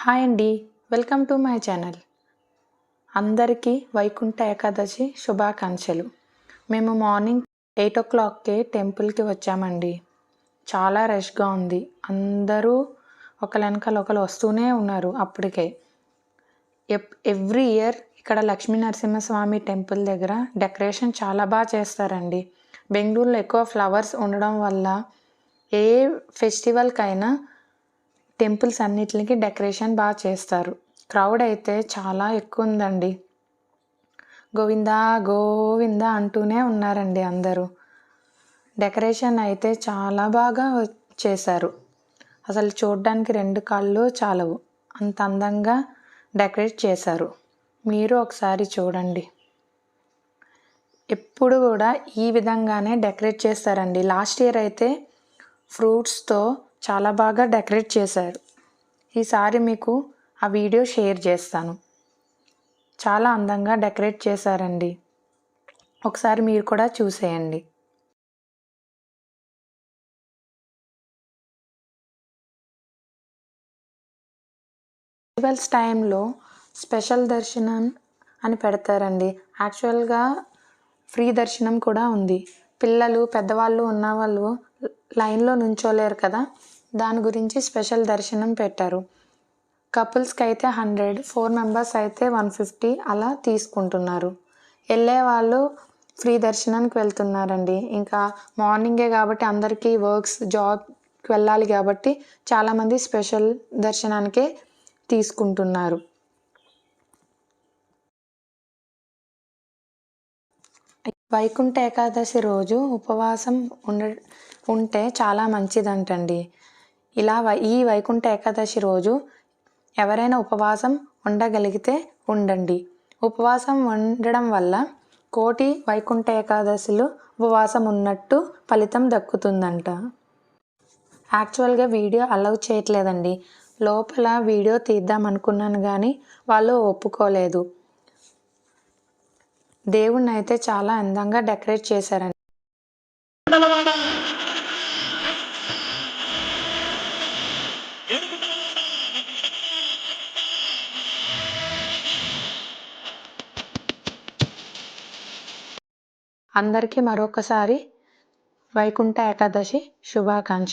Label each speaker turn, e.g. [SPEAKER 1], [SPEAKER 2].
[SPEAKER 1] Hi అండి, welcome to my channel. అందరికీ వైకుంఠ ఏకాదశి శుభాకాంక్షలు. మేము మార్నింగ్ 8 o'clockకే టెంపుల్కి వచ్చామండి. చాలా రష్గా ఉంది. అందరూ ఒకరి వెనకాల ఒకరు వస్తూనే ఉన్నారు. అప్పటికే ఎవ్రీ ఇయర్ ఇక్కడ లక్ష్మీ నరసింహస్వామి టెంపుల్ దగ్గర డెకరేషన్ చాలా బాగా చేస్తారండి. బెంగళూరులో ఎక్కువ ఫ్లవర్స్ ఉండడం వల్ల ఏ ఫెస్టివల్కైనా టెంపుల్స్ అన్నిటికి డెకరేషన్ బాగా చేస్తారు. క్రౌడ్ అయితే చాలా ఎక్కువ ఉందండి. గోవిందా గోవిందా అంటూనే ఉన్నారండి అందరూ. డెకరేషన్ అయితే చాలా బాగా చేశారు. అసలు చూడడానికి 2 కళ్ళు చాలవు, అంత అందంగా డెకరేట్ చేశారు. మీరు ఒకసారి చూడండి. ఎప్పుడు కూడా ఈ విధంగానే డెకరేట్ చేస్తారండి. లాస్ట్ ఇయర్ అయితే ఫ్రూట్స్తో చాలా బాగా డెకరేట్ చేశారు. ఈసారి మీకు ఆ వీడియో షేర్ చేస్తాను. చాలా అందంగా డెకరేట్ చేశారండి. ఒకసారి మీరు కూడా చూసేయండి. ఫెస్టివల్స్ టైంలో స్పెషల్ దర్శనం అని పెడతారండి. యాక్చువల్గా ఫ్రీ దర్శనం కూడా ఉంది. పిల్లలు పెద్దవాళ్ళు ఉన్నవాళ్ళు లైన్లో నుంచోలేరు కదా, దాని గురించి స్పెషల్ దర్శనం పెట్టారు. కపుల్స్కి అయితే 100, 4 మెంబర్స్ అయితే 150 అలా తీసుకుంటున్నారు. వెళ్ళే వాళ్ళు ఫ్రీ దర్శనానికి వెళ్తున్నారండి. ఇంకా మార్నింగే కాబట్టి అందరికీ వర్క్స్ జాబ్కి వెళ్ళాలి కాబట్టి చాలామంది స్పెషల్ దర్శనానికే తీసుకుంటున్నారు. వైకుంఠ ఏకాదశి రోజు ఉపవాసం ఉంటే చాలా మంచిదంటండి. ఈ వైకుంఠ ఏకాదశి రోజు ఎవరైనా ఉపవాసం ఉండగలిగితే ఉండండి. ఉపవాసం ఉండడం వల్ల కోటి వైకుంఠ ఏకాదశిలో ఉపవాసం ఉన్నట్టు ఫలితం దక్కుతుందంట. యాక్చువల్గా వీడియో అలౌ చేయట్లేదండి. లోపల వీడియో తీద్దాం అనుకున్నాను కానీ వాళ్ళు ఒప్పుకోలేదు. దేవుణ్ణి అయితే చాలా అందంగా డెకరేట్ చేశారండి. అందరికీ మరొకసారి వైకుంఠ ఏకాదశి శుభాకాంక్షలు.